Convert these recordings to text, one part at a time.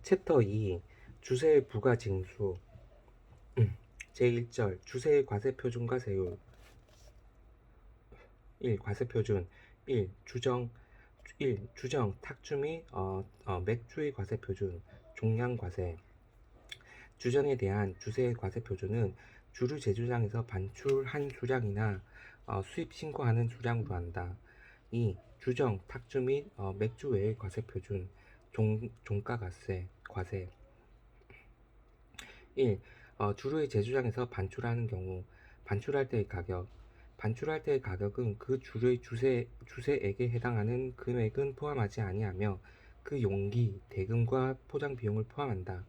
챕터 2 주세의 부가 징수 제1절 주세의 과세표준과 세율 1. 과세표준 1. 주정 탁주 및 맥주의 과세표준 종량과세 주정에 대한 주세의 과세표준은 주류 제조장에서 반출한 수량이나 수입 신고하는 수량으로 한다. 2. 주정 탁주 및 맥주 외의 과세표준 과세 1. 주류의 제조장에서 반출하는 경우 반출할 때의 가격 반출할 때의 가격은 그 주류의 주세액에 해당하는 금액은 포함하지 아니하며 그 용기, 대금과 포장 비용을 포함한다.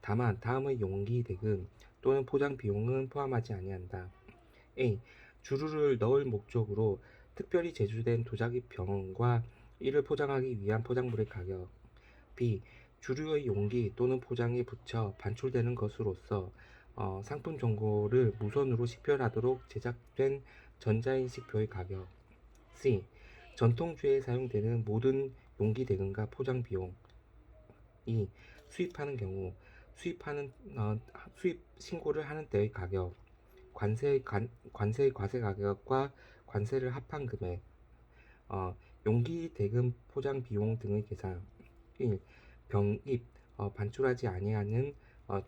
다만 다음의 용기, 대금 또는 포장 비용은 포함하지 아니한다. A. 주류를 넣을 목적으로 특별히 제조된 도자기 병과 이를 포장하기 위한 포장물의 가격. B. 주류의 용기 또는 포장에 붙여 반출되는 것으로서 상품 정보를 무선으로 식별하도록 제작된 전자인식표의 가격. C. 전통주에 사용되는 모든 용기 대금과 포장 비용. 2. 수입하는 경우 수입 신고를 하는 때의 가격. 관세의 과세 가격과 관세를 합한 금액. 용기 대금 포장 비용 등의 계산. 1. 병입 반출하지 아니하는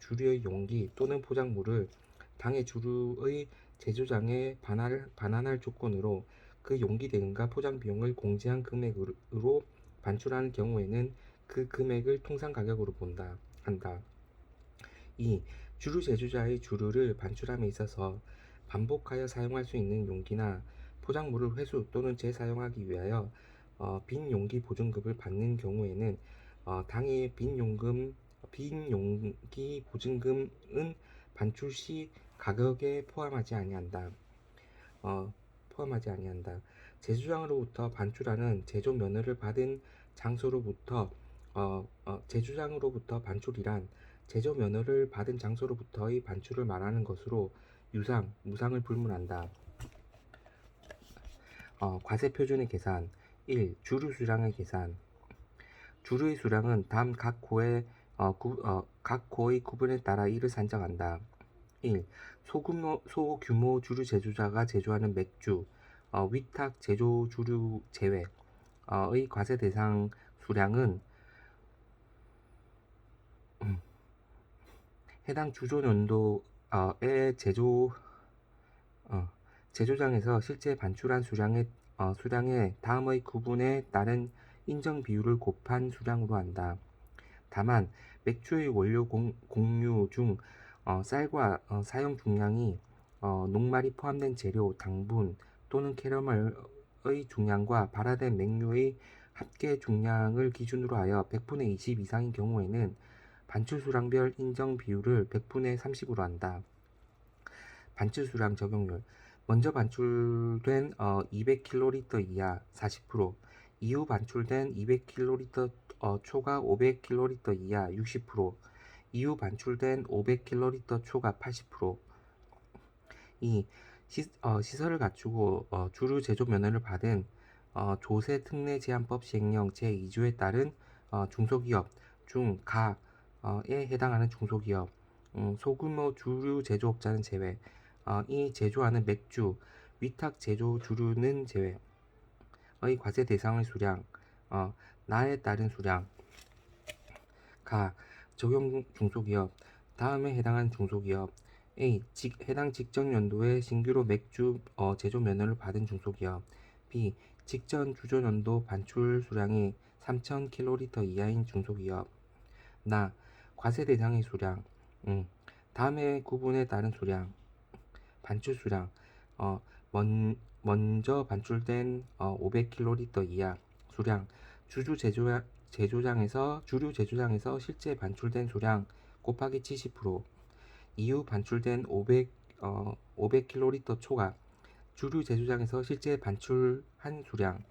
주류의 용기 또는 포장물을 당해 주류의 제조장에 반환할 조건으로 그 용기 대금과 포장 비용을 공제한 금액으로 반출하는 경우에는 그 금액을 통상 가격으로 한다. 2. 주류 제조자의 주류를 반출함에 있어서 반복하여 사용할 수 있는 용기나 포장물을 회수 또는 재사용하기 위하여 빈 용기 보증금을 받는 경우에는 당해 빈 용기 보증금은 반출 시 가격에 포함하지 아니한다. 제조장으로부터 반출하는 제조 면허를 받은 장소로부터 제조장으로부터 반출이란 제조 면허를 받은 장소로부터의 반출을 말하는 것으로 무상을 불문한다. 과세 표준의 계산 1. 주류 수량의 계산 주류의 수량은 다음 각 고의 구분에 따라 이를 산정한다. 1. 소규모 주류 제조자가 제조하는 맥주, 위탁 제조 주류 제외의 과세 대상 수량은 해당 주조연도의 제조장에서 실제 반출한 수량의 다음의 구분에 따른 인정 비율을 곱한 수량으로 한다. 다만 맥주의 원료 공유 중 쌀과 사용 중량이 녹말이 포함된 재료, 당분 또는 캐러멜의 중량과 발화된 맥류의 합계 중량을 기준으로 하여 100분의 20 이상인 경우에는 반출 수량별 인정 비율을 100분의 30으로 한다. 반출 수량 적용률 먼저 반출된 200kl 이하 40%, 이후 반출된 200kl 초과 500kl 이하 60%, 이후 반출된 500kl 초과 80%. 2. 시설을 갖추고 주류 제조 면허를 받은 조세 특례 제한법 시행령 제2조에 따른 중소기업 중 가에 해당하는 중소기업 소규모 주류 제조업자는 제외. 이 제조하는 맥주, 위탁 제조 주류는 제외의 과세 대상의 수량, 나에 따른 수량. 적용 중소기업 다음에 해당하는 중소기업 A. 해당 직전 연도에 신규로 맥주 제조 면허를 받은 중소기업 B. 직전 주조 연도 반출 수량이 3,000kl 이하인 중소기업 과세 대상의 수량 다음의 구분에 따른 수량 반출 수량 먼저 반출된 500kl 이하 수량 주류 제조장에서 실제 반출된 수량 곱하기 70% 이후 반출된 500kl 초과 주류 제조장에서 실제 반출한 수량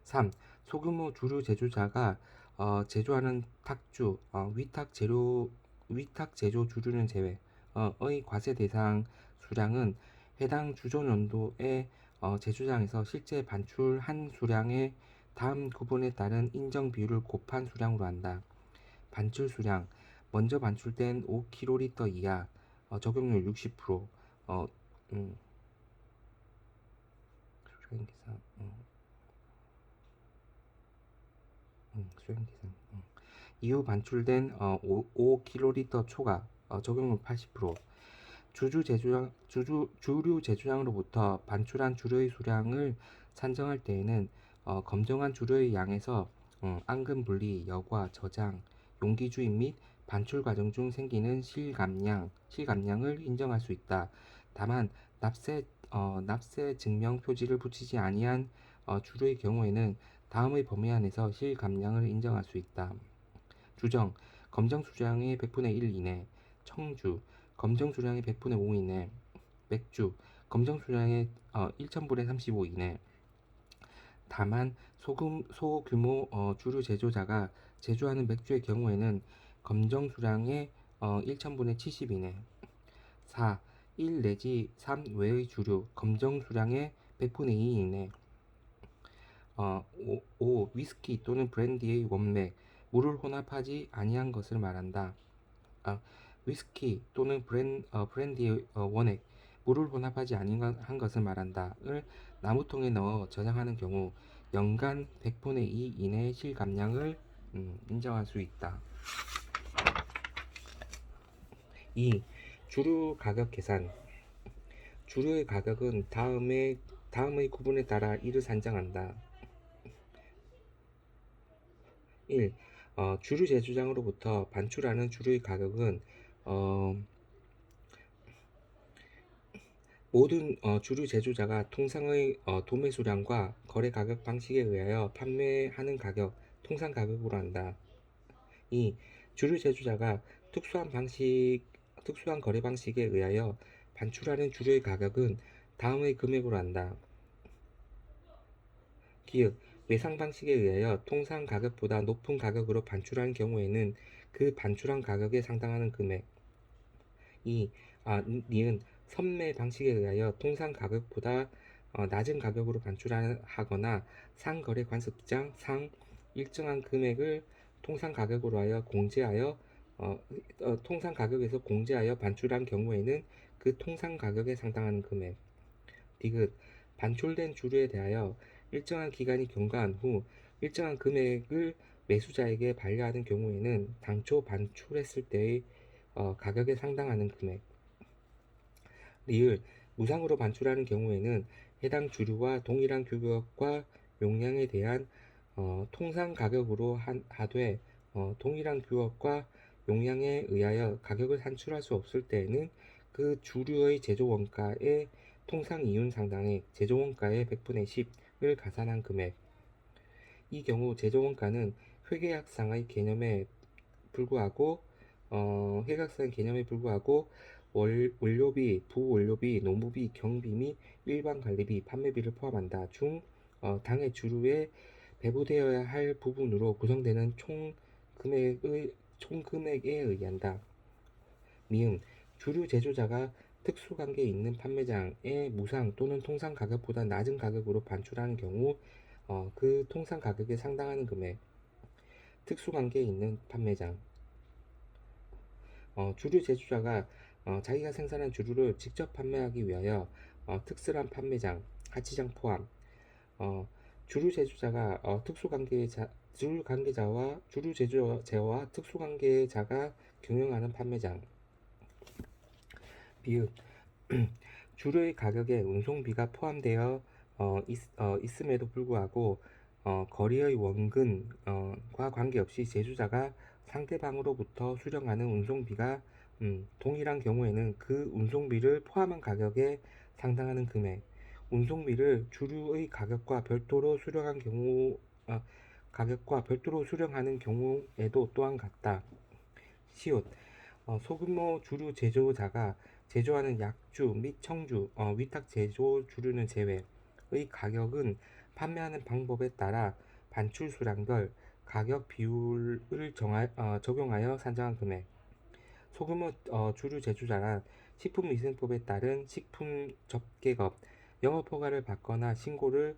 3. 소규모 주류 제조자가 제조하는 탁주, 위탁 제조 주류는 제외의 과세 대상 수량은 해당 주조 연도의 제조장에서 실제 반출한 수량의 다음 구분에 따른 인정 비율을 곱한 수량으로 한다. 반출 수량, 먼저 반출된 5kl 이하, 적용률 60%, 어, 음, 수량 계산, 수량 계산. 이후 반출된 5kl 초과, 적용률 80%. 주류 제조장으로부터 반출한 주류의 수량을 산정할 때에는 검정한 주류의 양에서 앙금 분리, 여과, 저장, 용기 주입 및 반출 과정 중 생기는 실감량을 인정할 수 있다. 다만 납세 증명 표지를 붙이지 아니한 주류의 경우에는 다음의 범위 안에서 실감량을 인정할 수 있다. 주정, 검정 수량의 100분의 1 이내, 청주, 검정 수량의 100분의 5 이내, 맥주, 검정 수량의 1000분의 35 이내. 다만 소규모 주류 제조자가 제조하는 맥주의 경우에는 검정 수량의 1000분의 70 이내. 4. 1 내지 3 외의 주류, 검정 수량의 100분의 2 이내. 5. 위스키 또는 브랜디의 원맥, 물을 혼합하지 아니한 것을 말한다. 위스키 또는 브랜디의 원액, 물을 혼합하지 아니한 것을 말한다를 나무통에 넣어 저장하는 경우 연간 100분의 2 이내의 실감량을 인정할 수 있다. 2. 주류 가격 계산. 주류의 가격은 다음의 구분에 따라 이를 산정한다. 1. 주류 제조장으로부터 반출하는 주류의 가격은 모든 주류 제조자가 통상의 도매 수량과 거래 가격 방식에 의하여 판매하는 가격, 통상 가격으로 한다. 2. 주류 제조자가 특수한 거래 방식에 의하여 반출하는 주류의 가격은 다음의 금액으로 한다. 기획, 외상 방식에 의하여 통상 가격보다 높은 가격으로 반출하는 경우에는 그 반출한 가격에 상당하는 금액. 2. 니은 선매 방식에 의하여 통상 가격보다 낮은 가격으로 반출하거나 상거래 관습장 상 일정한 금액을 통상 가격으로 하여 공제하여 통상 가격에서 공제하여 반출한 경우에는 그 통상 가격에 상당하는 금액. 디귿 반출된 주류에 대하여 일정한 기간이 경과한 후 일정한 금액을 매수자에게 반려하는 경우에는 당초 반출했을 때의 가격에 상당하는 금액. 리을 무상으로 반출하는 경우에는 해당 주류와 동일한 규격과 용량에 대한 통상 가격으로 하되 동일한 규격과 용량에 의하여 가격을 산출할 수 없을 때에는 그 주류의 제조 원가의 통상 이윤 상당액, 제조 원가의 100분의 10을 가산한 금액. 이 경우 제조 원가는 회계학상의 개념에 불구하고 원료비, 부원료비, 노무비, 경비 및 일반 관리비, 판매비를 포함한다. 당해 주류에 배부되어야 할 부분으로 구성되는 총금액에 의한다. 미음 주류 제조자가 특수관계에 있는 판매장에 무상 또는 통상 가격보다 낮은 가격으로 반출하는 경우 그 통상 가격에 상당하는 금액. 특수관계에 있는 판매장. 주류 제조자가 자기가 생산한 주류를 직접 판매하기 위하여 특수한 판매장, 하치장 포함. 주류 제조자가 주류 제조자와 특수관계자가 경영하는 판매장. 비읍 주류의 가격에 운송비가 포함되어 있음에도 불구하고 거래의 원금과 관계없이 제조자가 상대방으로부터 수령하는 운송비가 동일한 경우에는 그 운송비를 포함한 가격에 상당하는 금액, 운송비를 주류의 가격과 별도로 수령하는 경우에도 또한 같다. 시옷 소규모 주류 제조자가 제조하는 약주 및 청주, 위탁 제조 주류는 제외의 가격은 판매하는 방법에 따라 반출 수량별 가격 비율을 적용하여 산정한 금액. 소규모 주류 제조자란 식품위생법에 따른 식품 접객업, 영업허가를 받거나 신고를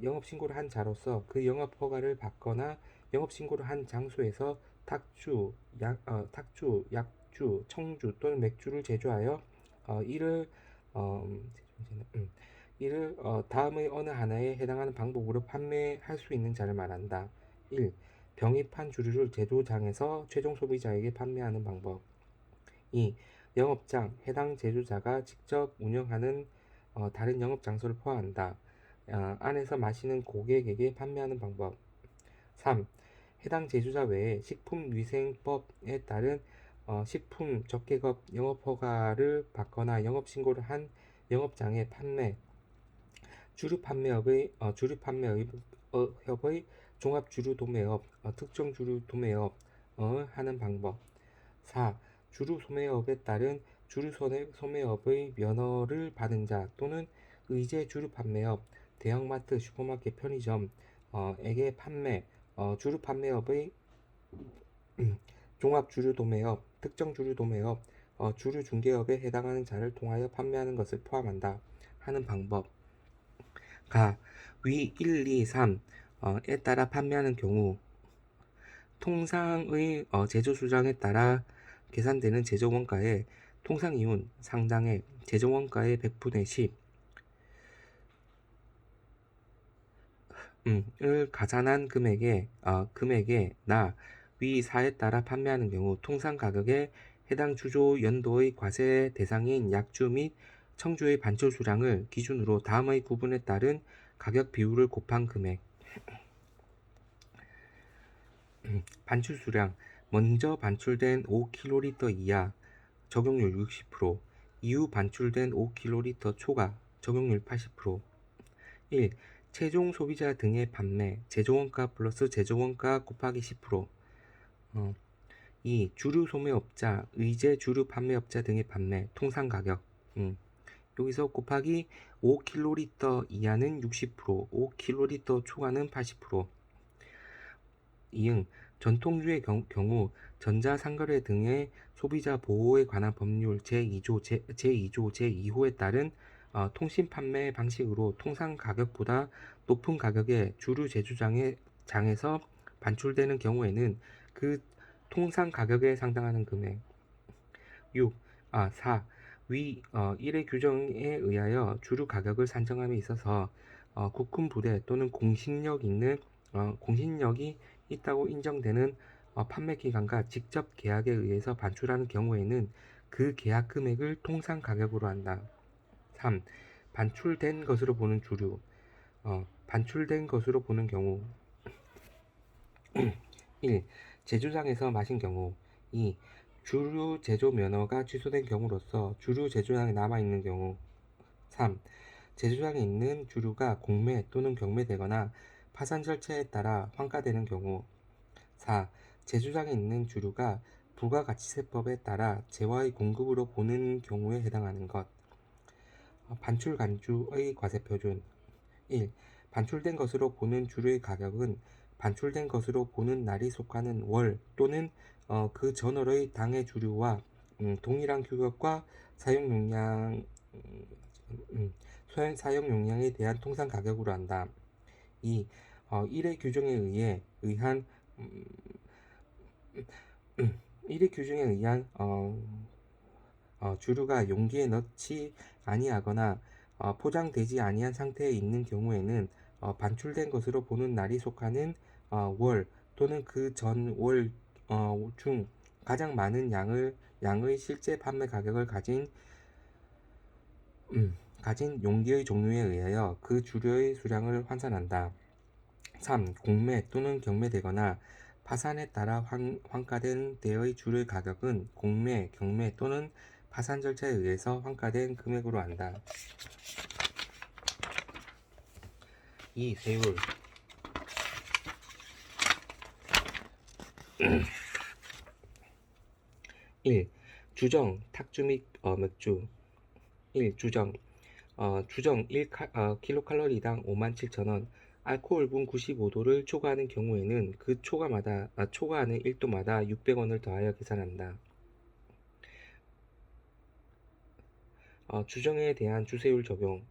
영업신고를 한 자로서 그 영업허가를 받거나 영업신고를 한 장소에서 탁주, 약주, 청주 또는 맥주를 제조하여 이를 다음의 어느 하나에 해당하는 방법으로 판매할 수 있는 자를 말한다. 1. 병입한 주류를 제조장에서 최종 소비자에게 판매하는 방법. 2. 영업장, 해당 제조자가 직접 운영하는 다른 영업 장소를 포함한다. 안에서 마시는 고객에게 판매하는 방법. 3. 해당 제조자 외에 식품위생법에 따른 식품 적계급 영업허가를 받거나 영업신고를 한 영업장의 판매, 주류판매업의 종합주류도매업, 특정주류도매업 하는 방법. 4. 주류소매업에 따른 주류소매업의 면허를 받은 자 또는 의제 주류판매업, 대형마트, 슈퍼마켓, 편의점 에게 판매, 주류판매업의 종합주류도매업, 특정주류도매업, 주류중개업에 해당하는 자를 통하여 판매하는 것을 포함한다 하는 방법. 위 1, 2, 3에 따라 판매하는 경우 통상의 제조수량에 따라 계산되는 제조원가의 통상이윤, 상당액, 제조원가의 100분의 10을 가산한 금액에 위 4에 따라 판매하는 경우 통상 가격에 해당 주조 연도의 과세 대상인 약주 및 청주의 반출 수량을 기준으로 다음의 구분에 따른 가격 비율을 곱한 금액. 반출 수량. 먼저 반출된 5kl 이하 적용률 60%, 이후 반출된 5kl 초과 적용률 80%. 1. 최종 소비자 등의 판매, 제조원가 플러스 제조원가 곱하기 10%. 2. 주류 소매업자, 의제 주류 판매업자 등의 판매, 통상 가격. 여기서 곱하기 5kl 이하는 60%, 5kl 초과는 80%. 이응 전통주의 경우 전자상거래 등의 소비자 보호에 관한 법률 제2조, 제2호에 따른 통신 판매 방식으로 통상 가격보다 높은 가격에 주류 제조장에서 반출되는 경우에는 그 통상 가격에 상당하는 금액. 4. 위 1의 규정에 의하여 주류 가격을 산정함에 있어서 국군 부대 또는 공신력이 있다고 인정되는 판매 기관과 직접 계약에 의해서 반출하는 경우에는 그 계약 금액을 통상 가격으로 한다. 3. 반출된 것으로 보는 주류. 반출된 것으로 보는 경우 1. 제조장에서 마신 경우. 2. 주류 제조 면허가 취소된 경우로서 주류 제조장에 남아있는 경우. 3. 제조장에 있는 주류가 공매 또는 경매되거나 파산 절차에 따라 환가되는 경우. 4. 제조장에 있는 주류가 부가가치세법에 따라 재화의 공급으로 보는 경우에 해당하는 것. 반출 간주의 과세표준. 1. 반출된 것으로 보는 주류의 가격은 반출된 것으로 보는 날이 속하는 월 또는 그 전월의 당해 주류와 동일한 규격과 사용 용량에 대한 통상 가격으로 한다. 2. 1의 규정에 의한 1의 규정에 의한 주류가 용기에 넣지 아니하거나 포장되지 아니한 상태에 있는 경우에는 반출된 것으로 보는 날이 속하는 월 또는 그 전 월 중 가장 많은 양의 실제 판매 가격을 가진 용기의 종류에 의하여 그 주류의 수량을 환산한다. 3. 공매 또는 경매되거나 파산에 따라 환가된 때의 주류의 가격은 공매, 경매 또는 파산 절차에 의해서 환가된 금액으로 한다. 2. 세율. 1. 주정, 탁주 및 맥주. 1. 주정. 주정 1kcal당 57,000원, 알코올분 95도를 초과하는 경우에는 그 초과하는 1도마다 600원을 더하여 계산한다. 주정에 대한 주세율 적용.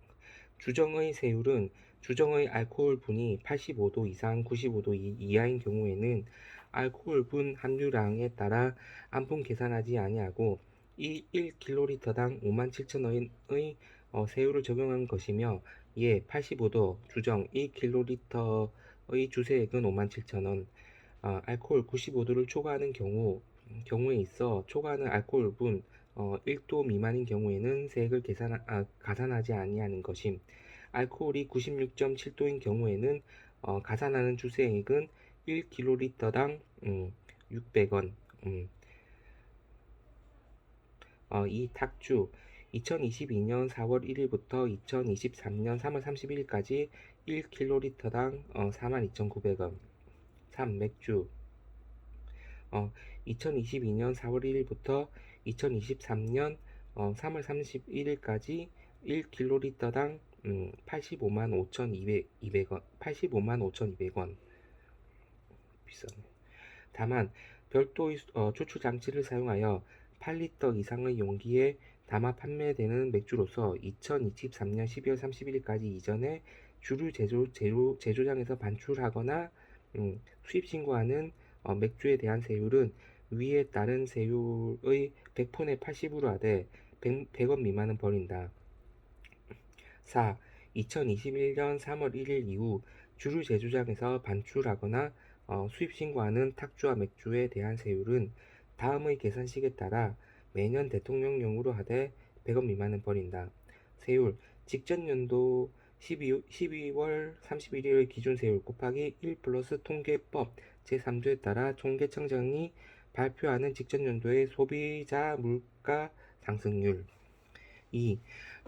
주정의 세율은 주정의 알코올 분이 85도 이상 95도 이하인 경우에는 알코올 분 함유량에 따라 안분 계산하지 아니하고 이 1kg당 57,000원의 세율을 적용한 것이며, 이에 85도 주정 1kg의 주세액은 57,000원, 알코올 95도를 초과하는 경우에 있어 초과하는 알코올 분 1도 미만인 경우에는 세액을 가산하지 아니하는 것임. 알코올이 96.7도인 경우에는 가산하는 주세액은 1kg당 600원. 이 탁주 2022년 4월 1일부터 2023년 3월 31일까지 1kg당 42,900원. 3. 맥주 2022년 4월 1일부터 2023년 3월 31일까지 1kg당 85만 5,200원, 85만 5,200원. 비싸네. 다만 별도의 추출 장치를 사용하여 8리터 이상의 용기에 담아 판매되는 맥주로서 2023년 12월 31일까지 이전에 주류 제조장에서 반출하거나 수입 신고하는 맥주에 대한 세율은 위에 따른 세율의 100분의 80으로 하되 100원 미만은 버린다. 4. 2021년 3월 1일 이후 주류 제조장에서 반출하거나 수입 신고하는 탁주와 맥주에 대한 세율은 다음의 계산식에 따라 매년 대통령령으로 하되 100원 미만은 버린다. 세율 직전 연도 12월 31일의 기준 세율 곱하기 1 플러스 통계법 제3조에 따라 통계청장이 발표하는 직전 연도의 소비자 물가 상승률. 2.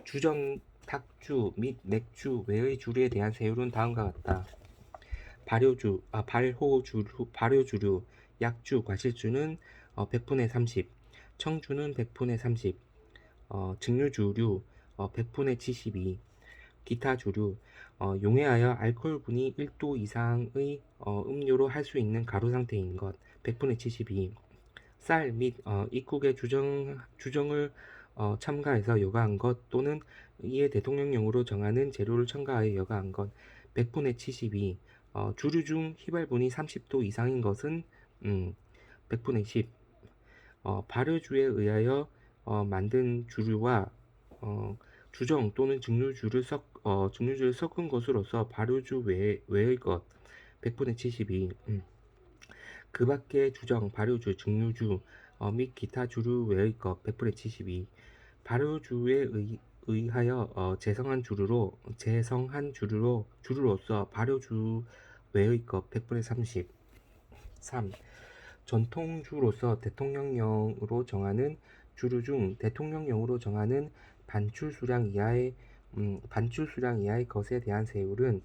주정 탁주 및 맥주 외의 주류에 대한 세율은 다음과 같다. 발효주류, 약주, 과실주는 100분의 30, 청주는 100분의 30, 증류주류 100분의 72, 기타 주류, 용해하여 알코올분이 1도 이상의 음료로 할 수 있는 가루 상태인 것 100분의 72, 쌀 및 입국의 주정을 첨가해서 여과한 것 또는 이에 대통령령으로 정하는 재료를 첨가하여 여과한 것 100분의 72, 주류 중 휘발분이 30도 이상인 것은 100분의 10, 발효주에 의하여 만든 주류와 주정 또는 증류주를 섞은 것으로서 발효주 외의 것 100분의 72, 그 밖의 주정, 발효주, 증류주 및 기타 주류 외의 것 100분의 72, 발효주에 의하여 재성한 주류로서 발효주 외의 것 100분의 30. 3. 전통주로서 대통령령으로 정하는 주류 중 대통령령으로 정하는 반출 수량 이하의 것에 대한 세율은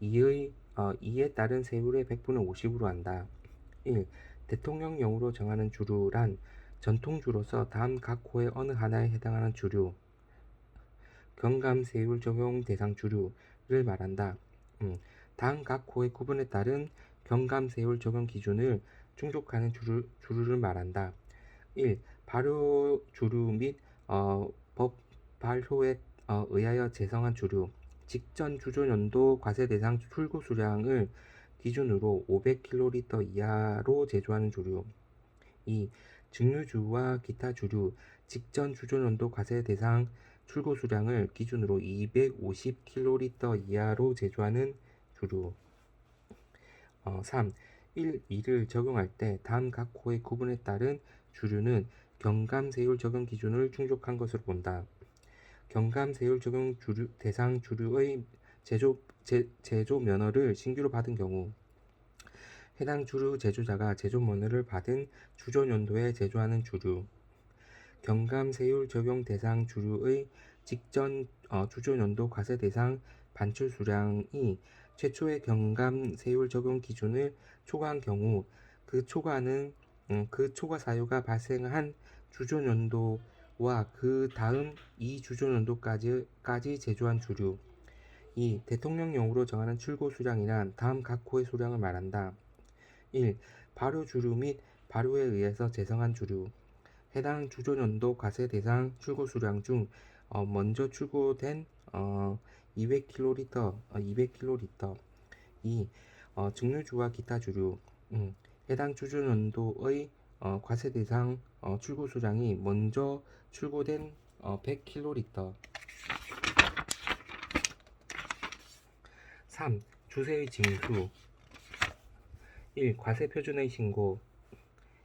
이에 따른 세율의 100분의 50으로 한다. 1. 대통령령으로 정하는 주류란 전통주로서 다음 각 호의 어느 하나에 해당하는 주류, 경감세율 적용 대상 주류를 말한다. 다음 각 호의 구분에 따른 경감세율 적용 기준을 충족하는 주류를 말한다. 1. 발효주류 및 법 발효에 의하여 재성한 주류, 직전 주조연도 과세 대상 출고 수량을 기준으로 500kl 이하로 제조하는 주류. 2. 증류주와 기타 주류, 직전 주조연도 과세 대상 출고 수량을 기준으로 250kl 이하로 제조하는 주류. 3. 1, 2를 적용할 때 다음 각 호의 구분에 따른 주류는 경감세율 적용 기준을 충족한 것으로 본다. 경감세율 적용 대상 주류의 제조 면허를 신규로 받은 경우, 해당 주류 제조자가 제조 면허를 받은 주조연도에 제조하는 주류, 경감세율 적용 대상 주류의 직전 주조연도 과세 대상 반출 수량이 최초의 경감세율 적용 기준을 초과한 경우, 그 초과 사유가 발생한 주조연도와 그 다음 이 주조연도까지 제조한 주류. 2. 대통령령으로 정하는 출고 수량이란 다음 각 호의 수량을 말한다. 1. 발효주류 및 발효에 의해서 재성한 주류, 해당 주조연도 과세 대상 출고 수량 중 먼저 출고된 200kl, 200kl. 2. 증류주와 기타 주류. 해당 주주년도의 과세 대상 출고 수량이 먼저 출고된 100kl. 3. 주세의 징수. 1. 과세 표준의 신고.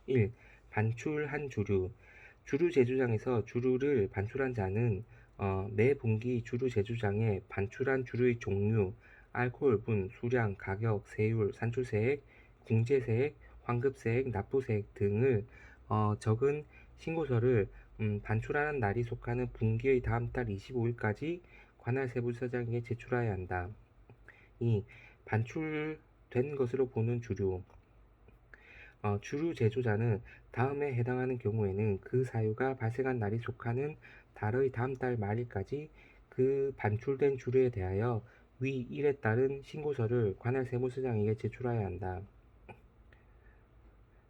1. 반출한 주류. 주류 제조장에서 주류를 반출한 자는 매 분기 주류 제조장에 반출한 주류의 종류, 알코올분, 수량, 가격, 세율, 산출세액, 궁제세액, 환급세액, 납부세액 등을 적은 신고서를 반출하는 날이 속하는 분기의 다음 달 25일까지 관할 세무서장에게 제출해야 한다. 2. 반출된 것으로 보는 주류. 주류 제조자는 다음에 해당하는 경우에는 그 사유가 발생한 날이 속하는 달의 다음 달 말일까지 그 반출된 주류에 대하여 위 1에 따른 신고서를 관할 세무서장에게 제출해야 한다.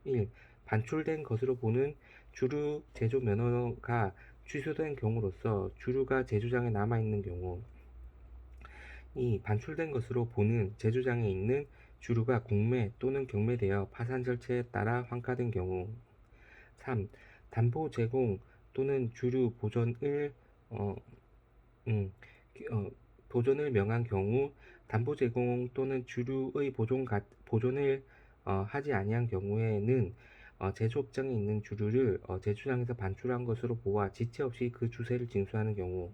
1. 반출된 것으로 보는 주류 제조 면허가 취소된 경우로서 주류가 제조장에 남아있는 경우. 2. 반출된 것으로 보는 제조장에 있는 주류가 공매 또는 경매되어 파산 절차에 따라 환가된 경우. 3. 담보 제공 또는 주류 보존을 어, 음, 보존을 명한 경우, 담보 제공 또는 주류의 보존을 하지 아니한 경우에는 제조업장에 있는 주류를 제조장에서 반출한 것으로 보아 지체 없이 그 주세를 징수하는 경우.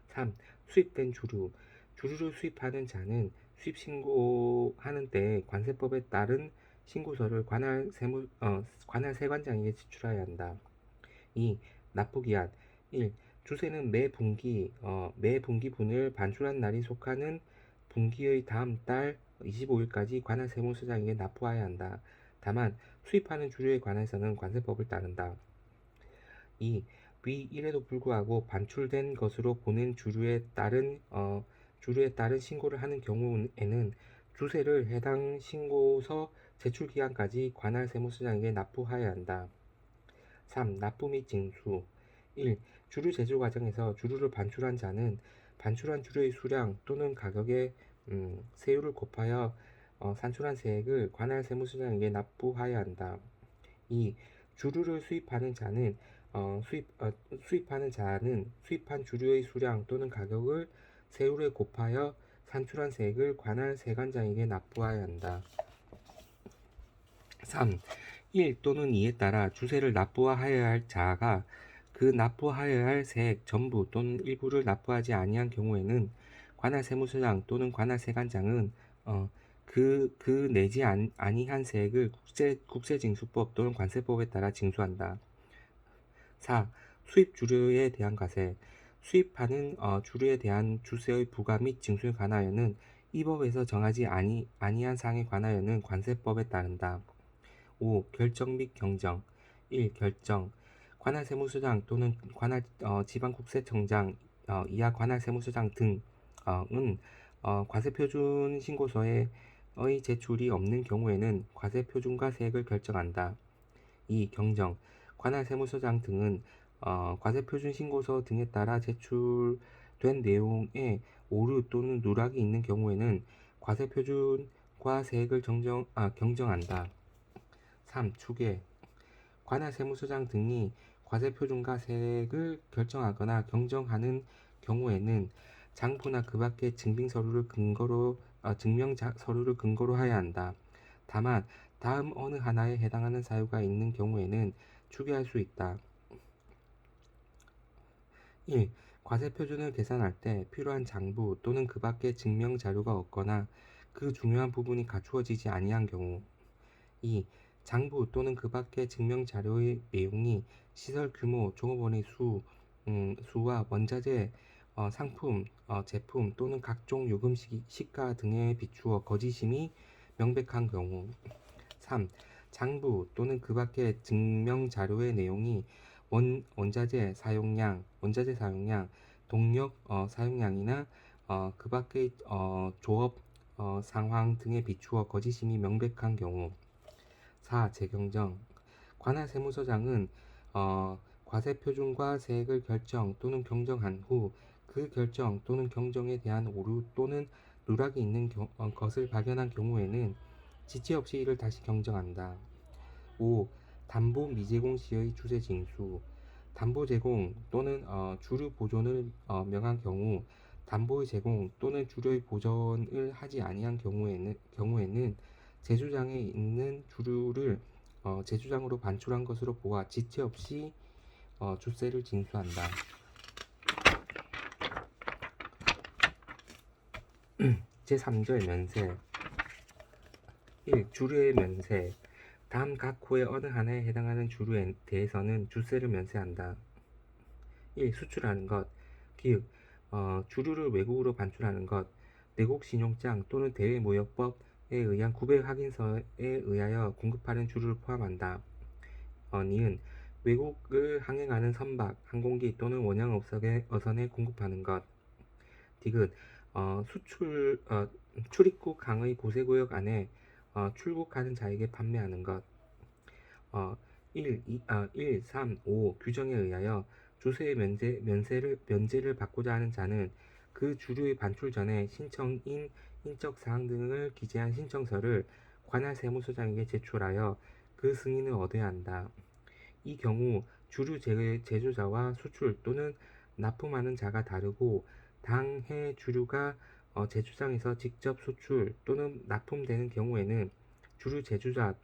3. 수입된 주류. 주류를 수입하는 자는 수입 신고하는 때 관세법에 따른 신고서를 관할 세관장에게 제출해야 한다. 2. 납부기한. 1. 주세는 매 분기분을 반출한 날이 속하는 분기의 다음 달 25일까지 관할 세무서장에게 납부해야 한다. 다만 수입하는 주류에 관해서는 관세법을 따른다. 2. 위 1에도 불구하고 반출된 것으로 보는 주류에 따른 신고를 하는 경우에는 주세를 해당 신고서 제출 기간까지 관할 세무서장에게 납부하여야 한다. 3. 납부 및 징수. 1. 주류 제조 과정에서 주류를 반출한 자는 반출한 주류의 수량 또는 가격에 세율을 곱하여 산출한 세액을 관할 세무서장에게 납부하여야 한다. 2. 주류를 수입하는 자는 수입한 주류의 수량 또는 가격을 세율에 곱하여 산출한 세액을 관할 세관장에게 납부하여야 한다. 3. 1 또는 2에 따라 주세를 납부하여야 할 자가 그 납부하여야 할 세액 전부 또는 일부를 납부하지 아니한 경우에는 관할 세무서장 또는 관할 세관장은 그 내지 아니한 세액을 국세징수법 또는 관세법에 따라 징수한다. 4. 수입 주류에 대한 과세. 수입하는 주류에 대한 주세의 부과 및 징수에 관하여는 이 법에서 정하지 아니한 사항에 관하여는 관세법에 따른다. 5. 결정 및 경정. 1. 결정. 관할 세무서장 또는 관할 지방국세청장 이하 관할 세무서장 등은 과세표준 신고서의 제출이 없는 경우에는 과세표준과 세액을 결정한다. 2. 경정. 관할 세무서장 등은 과세표준 신고서 등에 따라 제출된 내용에 오류 또는 누락이 있는 경우에는 과세표준과 세액을 경정한다. 3. 추계. 관할 세무서장 등이 과세표준과 세액을 결정하거나 경정하는 경우에는 장부나 그 밖의 증빙 서류를 증명 서류를 근거로 해야 한다. 다만 다음 어느 하나에 해당하는 사유가 있는 경우에는 추계할 수 있다. 1. 과세표준을 계산할 때 필요한 장부 또는 그 밖의 증명 자료가 없거나 그 중요한 부분이 갖추어지지 아니한 경우. 2. 장부 또는 그 밖의 증명 자료의 내용이 시설 규모, 종업원의 수와 원자재, 상품, 제품 또는 각종 요금 시가 등에 비추어 거짓임이 명백한 경우. 3. 장부 또는 그 밖의 증명 자료의 내용이 원자재 사용량, 동력 사용량이나 그 밖의 조업 상황 등에 비추어 거짓임이 명백한 경우. 4. 재경정. 관할 세무서장은 과세표준과 세액을 결정 또는 경정한 후 그 결정 또는 경정에 대한 오류 또는 누락이 있는 것을 발견한 경우에는 지체 없이 이를 다시 경정한다. 5. 담보 미제공 시의 주세 징수. 담보 제공 또는 주류 보존을 명한 경우 담보의 제공 또는 주류의 보존을 하지 아니한 경우에는 제주장에 있는 주류를 제주장으로 반출한 것으로 보아 지체 없이 주세를 징수한다. 제3조의 면세. 1. 주류의 면세. 다음 각 호의 어느 하나에 해당하는 주류에 대해서는 주세를 면세한다. 1. 수출하는 것. 기획. 주류를 외국으로 반출하는 것. 내국 신용장 또는 대외무역법에 의한 구배 확인서에 의하여 공급하는 주류를 포함한다. 니은. 외국을 항행하는 선박, 항공기 또는 원형 어선에 공급하는 것. 디귿. 출입국 강의 보세구역 안에 출국하는 자에게 판매하는 것. 1, 3, 5 규정에 의하여 주세의 면제를 받고자 하는 자는 그 주류의 반출 전에 신청인 인적 사항 등을 기재한 신청서를 관할 세무서장에게 제출하여 그 승인을 얻어야 한다. 이 경우 주류 제조자와 수출 또는 납품하는 자가 다르고 당해 주류가 제조장에서 직접 수출 또는 납품되는 경우에는 주류 제조자와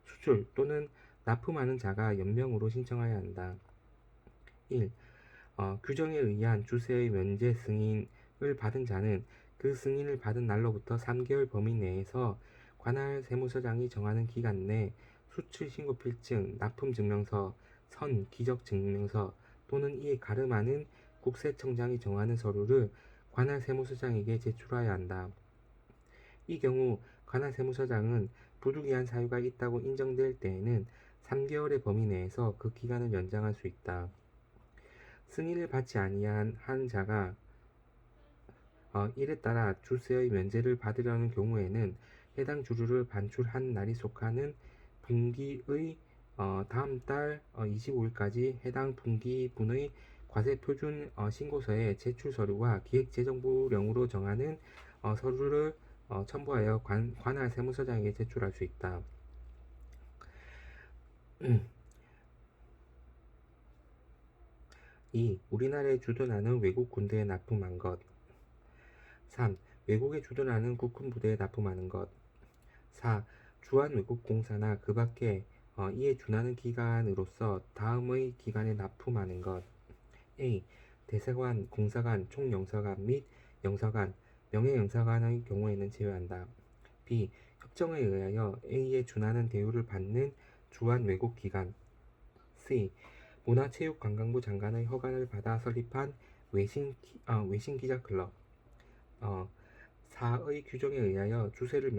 수출 또는 납품하는 자가 연명으로 신청해야 한다. 1. 규정에 의한 주세의 면제 승인을 받은 자는 그 승인을 받은 날로부터 3개월 범위 내에서 관할 세무서장이 정하는 기간 내 수출 신고 필증, 납품 증명서, 선 기적 증명서 또는 이에 가름하는 국세청장이 정하는 서류를 관할 세무서장에게 제출해야 한다. 이 경우 관할 세무서장은 부득이한 사유가 있다고 인정될 때에는 3개월의 범위 내에서 그 기간을 연장할 수 있다. 승인을 받지 아니한 한 자가 이에 따라 주세의 면제를 받으려는 경우에는 해당 주류를 반출한 날이 속하는 분기의 다음 달 25일까지 해당 분기분의 과세표준 신고서에 제출 서류와 기획재정부령으로 정하는 서류를 첨부하여 관할 세무서장에게 제출할 수 있다. 2. 우리나라에 주둔하는 외국 군대에 납품한 것. 3. 외국에 주둔하는 국군 부대에 납품하는 것. 4. 주한 외국 공사나 그 밖에 이에 준하는 기관으로서 다음의 기관에 납품하는 것. A. 대사관, 공사관, 총영사관 및 영사관, 명예영사관의 경우에는 제외한다. B. 협정에 의하여 A에 준하는 대우를 받는 주한 외국 기관. C. 문화체육관광부 장관의 허가를 받아 설립한 외신 기자 클럽. 4의 규정에 의하여 주세를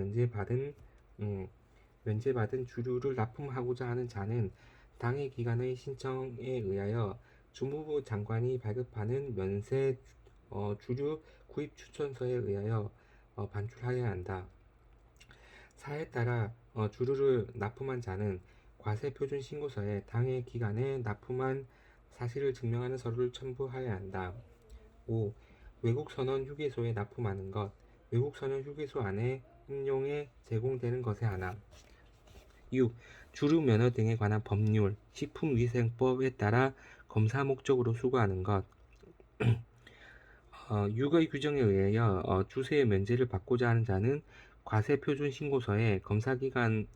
면제받은 주류를 납품하고자 하는 자는 당해 기관의 신청에 의하여 주무부 장관이 발급하는 면세 주류 구입 추천서에 의하여 반출하여야 한다. 4에 따라 주류를 납품한 자는 과세표준 신고서에 당해 기간에 납품한 사실을 증명하는 서류를 첨부하여야 한다. 5. 외국선원 휴게소에 납품하는 것. 외국선원 휴게소 안에 임용에 제공되는 것에 한함. 6. 주류 면허 등에 관한 법률, 식품위생법에 따라 검사 목적으로 수거하는 것. 6의 규정에 의하여 주세의 면제를 받고자 하는 자는 과세표준 신고서에 검사기관이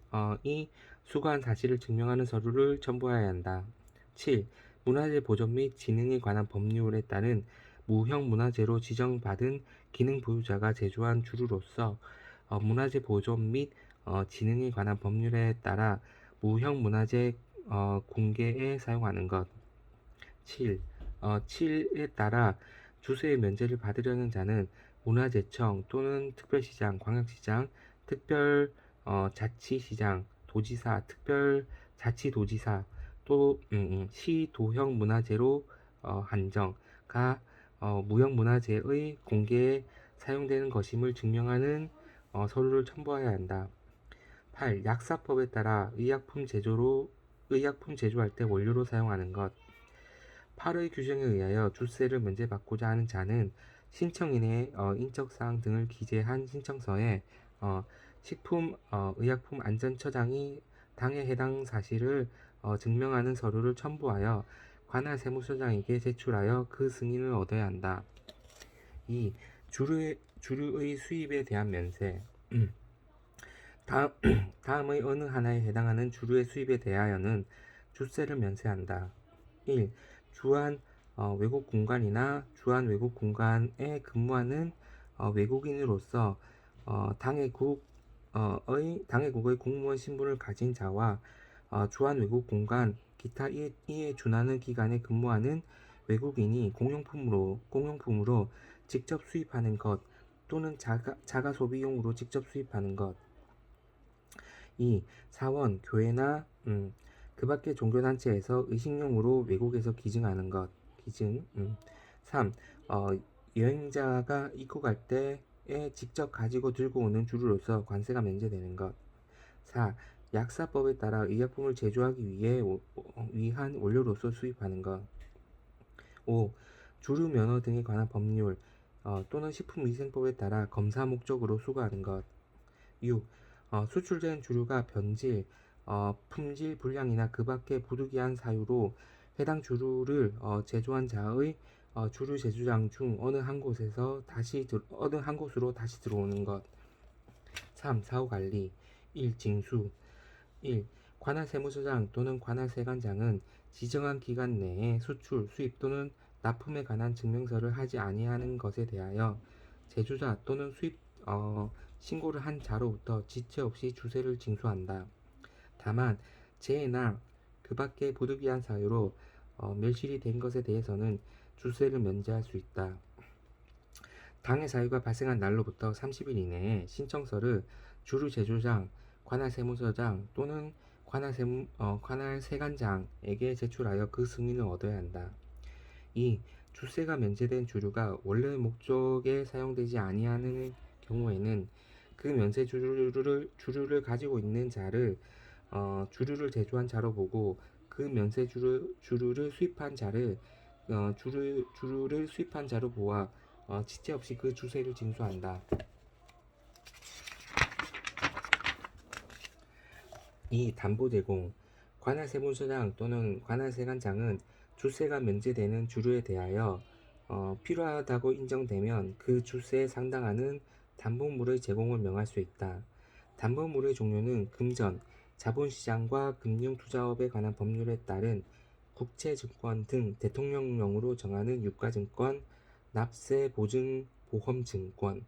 수거한 사실을 증명하는 서류를 첨부해야 한다. 7. 문화재 보존 및 진흥에 관한 법률에 따른 무형 문화재로 지정받은 기능 보유자가 제조한 주류로서 문화재 보존 및 진흥에 관한 법률에 따라 무형 문화재 공개에 사용하는 것. 7에 따라 주세의 면제를 받으려는 자는 문화재청 또는 특별시장, 광역시장, 특별자치시장, 도지사, 특별자치도지사 또 시도형 문화재로 한정가 무형문화재의 공개에 사용되는 것임을 증명하는 서류를 첨부해야 한다. 8. 약사법에 따라 의약품 제조할 때 원료로 사용하는 것. 8의 규정에 의하여 주세를 면제받고자 하는 자는 신청인의 인적사항 등을 기재한 신청서에 식품의약품안전처장이 당에 해당 사실을 증명하는 서류를 첨부하여 관할 세무서장에게 제출하여 그 승인을 얻어야 한다. 2. 주류의 수입에 대한 면세. 다음의 어느 하나에 해당하는 주류의 수입에 대하여는 주세를 면세한다. 1. 주한 외국 공간이나 주한 외국 공간에 근무하는 외국인으로서 당해국의 공무원 신분을 가진 자와 주한 외국 공간 기타 이에 준하는 기관에 근무하는 외국인이 공용품으로 직접 수입하는 것 또는 자가 소비용으로 직접 수입하는 것. 2. 사원, 교회나 그 밖의 종교단체에서 의식용으로 외국에서 기증하는 것. 기증. 3. 여행자가 입국할 때에 직접 가지고 들고 오는 주류로서 관세가 면제되는 것. 4. 약사법에 따라 의약품을 제조하기 위한 원료로서 수입하는 것. 5. 주류 면허 등에 관한 법률 또는 식품위생법에 따라 검사 목적으로 수거하는 것. 6. 수출된 주류가 변질, 품질 불량이나 그 밖의 부득이한 사유로 해당 주류를 제조한 자의 주류 제조장 중 어느 한 곳으로 다시 들어오는 것. 3. 사후관리. 1. 징수. 1. 관할 세무서장 또는 관할 세관장은 지정한 기간 내에 수출, 수입 또는 납품에 관한 증명서를 하지 아니하는 것에 대하여 제조자 또는 수입 신고를 한 자로부터 지체 없이 주세를 징수한다. 다만 재해나 그 밖의 부득이한 사유로 멸실이 된 것에 대해서는 주세를 면제할 수 있다. 당해 사유가 발생한 날로부터 30일 이내에 신청서를 주류 제조장, 관할 세무서장 또는 관할 세관장에게 제출하여 그 승인을 얻어야 한다. 2. 주세가 면제된 주류가 원래 목적에 사용되지 아니하는 경우에는 그 면세 주류를 가지고 있는 자를 주류를 제조한 자로 보고 그 면세 주류를 수입한 자를 주류를 수입한 자로 보아 지체 없이 그 주세를 징수한다. 2. 담보 제공. 관할 세무서장 또는 관할 세관장은 주세가 면제되는 주류에 대하여 필요하다고 인정되면 그 주세에 상당하는 담보물의 제공을 명할 수 있다. 담보물의 종류는 금전, 자본시장과 금융투자업에 관한 법률에 따른 국채증권 등 대통령령으로 정하는 유가증권, 납세보증보험증권,